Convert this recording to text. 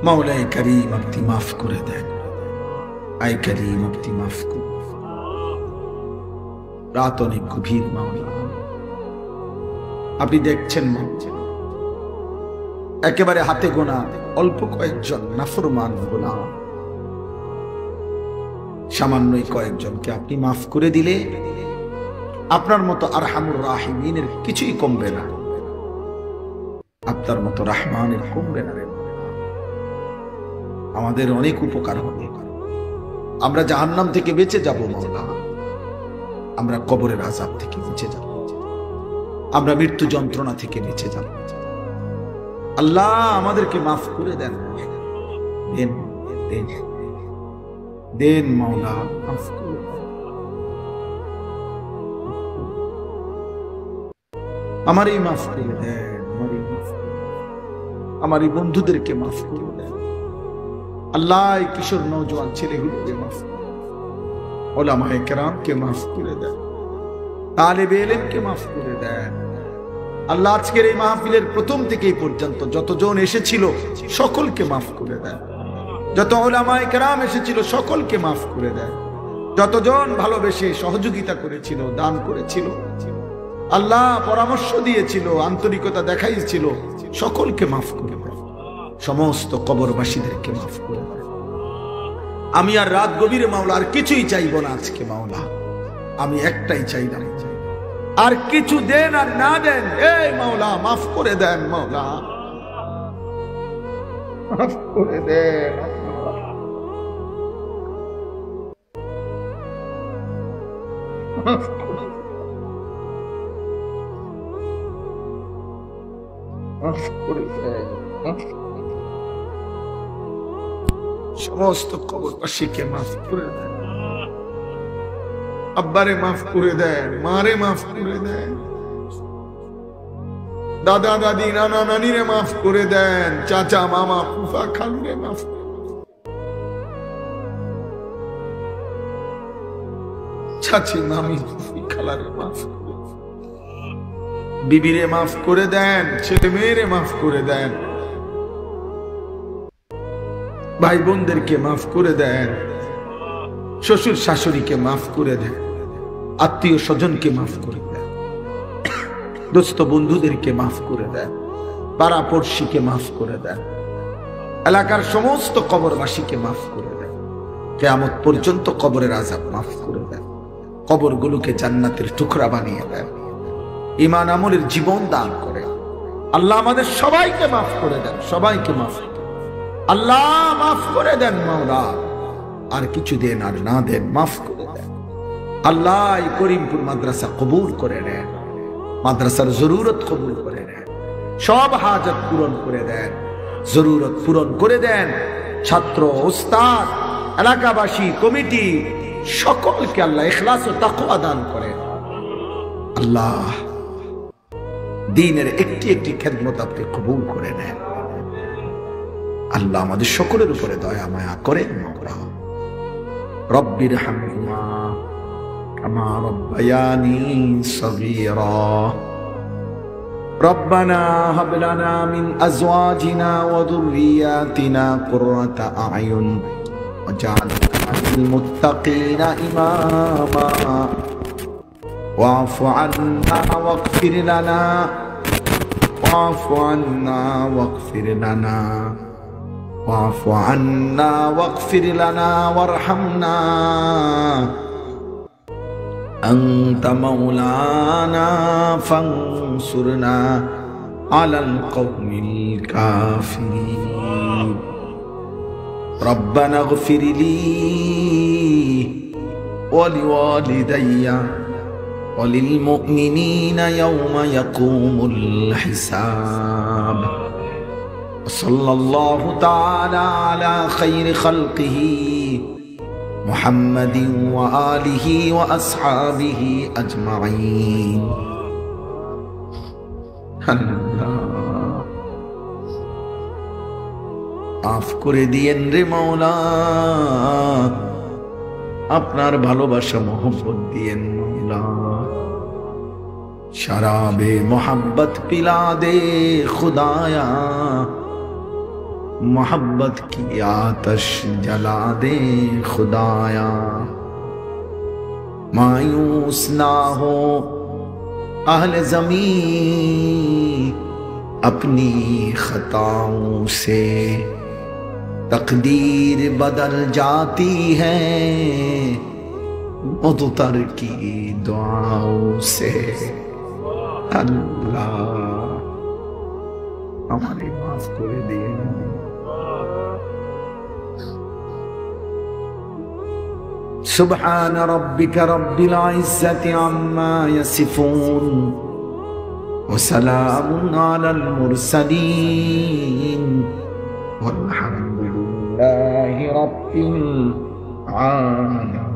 মাওলাই করিম আপনি মাফ করে দেন, আয় করিম আপনি মাফ করুন। রাত অনেক গভীর মাওলা, আপনি দেখছেন একেবারে হাতে গোনা অল্প কয়েকজন নাফরমান গোলাম, সামান্যই কয়েকজনকে আপনি মাফ করে দিলে আপনার মতো আরহামুর রাহিমিনের কিছুই কমবে না, আপনার মতো রহমানের কমবে না। আমাদের অনেক উপকার হবে, আমরা জাহান্নাম থেকে বেঁচে যাব মাওলা, আমরা কবরের আযাব থেকে বেঁচে যাব, আমরা মৃত্যু যন্ত্রণা থেকে বেঁচে যাব। আল্লাহ আমাদেরকে মাফ করে দেন, দেন দেন দেন মাওলা, মাফ করে দেন। আমারই মাফ করে দেন, আমার এই বন্ধুদেরকে মাফ করে দেন আল্লাহ। এই কিশোর নওজোয়ান ছেলেগুলোকে মাফ করে দেন, উলামায়ে কেরামকে মাফ করে দেন, তালেবে ইলমকে মাফ করে দেন আল্লাহ। আজকের এই মাহফিলের প্রথম থেকে এই পর্যন্ত যতজন এসেছিল সকলকে মাফ করে দেন, যত উলামায়ে কেরাম এসেছিল সকলকে মাফ করে দেন, যতজন ভালোবেসে সহযোগিতা করেছিল, দান করেছিল আল্লাহ, পরামর্শ দিয়েছিল, আন্তরিকতা দেখাইছিল, সকলকে মাফ করে দেন। সমস্ত কবরবাসীদেরকে মাফ করে দেন। আমি আর রাত গভীরে মাওলা আর কিছুই চাইব না আজকে মাওলা, আমি একটাই চাইলাম, আর কিছু দেন আর না দেন, এই মাওলা মাফ করে দেন, মাওলা মাফ করে দেন। মাফ করে দেন, মাফ করে দেন। সমস্ত কবরবাসীকে মাফ করে দেন, আব্বারে মাফ করে দেন, মারে মাফ করে দেন, দাদা দাদি নানা নানিরে মাফ করে দেন, চাচা মামা ফুফা খালুরে মাফ করে দেন, চাচি মামি ফুফি খালারে মাফ করে দেন, বিবিরে মাফ করে দেন, ছেলে মেয়েরে মাফ করে দেন, ভাই বোনদেরকে মাফ করে দেন, শ্বশুর শাশুড়িকে মাফ করে দেন, আত্মীয় স্বজনকে মাফ করে দেন, দোস্ত বন্ধুদেরকে মাফ করে দেন, পাড়া পড়শিকে মাফ করে দেন, এলাকার সমস্ত কবরবাসীকে মাফ করে দেন, কিয়ামত পর্যন্ত কবরের আযাব মাফ করে দেন, কবরগুলোকে জান্নাতের টুকরা বানিয়ে দেন, ঈমান আমলের জীবন দান করে আল্লাহ আমাদের সবাইকে মাফ করে দেন, সবাইকে মাফ করে দেন আল্লাহ, মাফ করে দেন মাওলা, আর কিছু দেন আর না দেন মাফ করে দেন আল্লাহ। এই করিমপুর মাদ্রাসা কবুল করে নেন, মাদ্রাসার জরুরত কবুল করে নেন, সব হাজত পূরণ করে দেন, জরুরত পূরণ করে দেন। ছাত্র, উস্তাদ, এলাকাবাসী, কমিটি সকলকে আল্লাহ ইখলাস ও তাকওয়া দান করেন আল্লাহ। দ্বীনের একটি একটি খেদমত আপনি কবুল করে নেন আল্লাহ। আমাদের সকলের উপরে দয়া মায়া করেন মাওলা। রব্বির হামহুমা কামা রব্বায়ানি সগীরা। রব্বানা হাব লানা মিন আজওয়াজিনা ওয়া যুররিয়াতিনা কুররাতা আ'য়ুন ওয়াজআলনা লিল মুত্তাকিনা ইমামা ওয়া'ফু আন্না ওয়াগফির লানা ওয়া'ফু আন্না ওয়াগফির লানা واعف عنا واغفر لنا وارحمنا أنت مولانا فانصرنا على القوم الكافرين ربنا اغفر لي ولوالدي وللمؤمنين يوم يقوم الحساب صلى الله تعالى على خير خلقه محمد وآله وأصحابه أجمعين মাফ করে দিয়েন রে মাওলা, আপনার ভালোবাসা মোহব্বত দিয়েন মাওলা, शराबे मोहब्बत पिला दे खुदाया, मोहब्बत की आतश जला दे खुदाया। मायूस ना हो अहले ज़मीन अपनी खताओं से, तकदीर बदल जाती है मुद्तर की दुआओं से। अल्लाह हमारे माफ कर दिए। सुब्हान रब्बिका रब्बिल इज्जति अम्मा यसिफून व सलामुन अलल मुरसलीन वल्हम्दुलिल्लाहि रब्बिल आलमीन।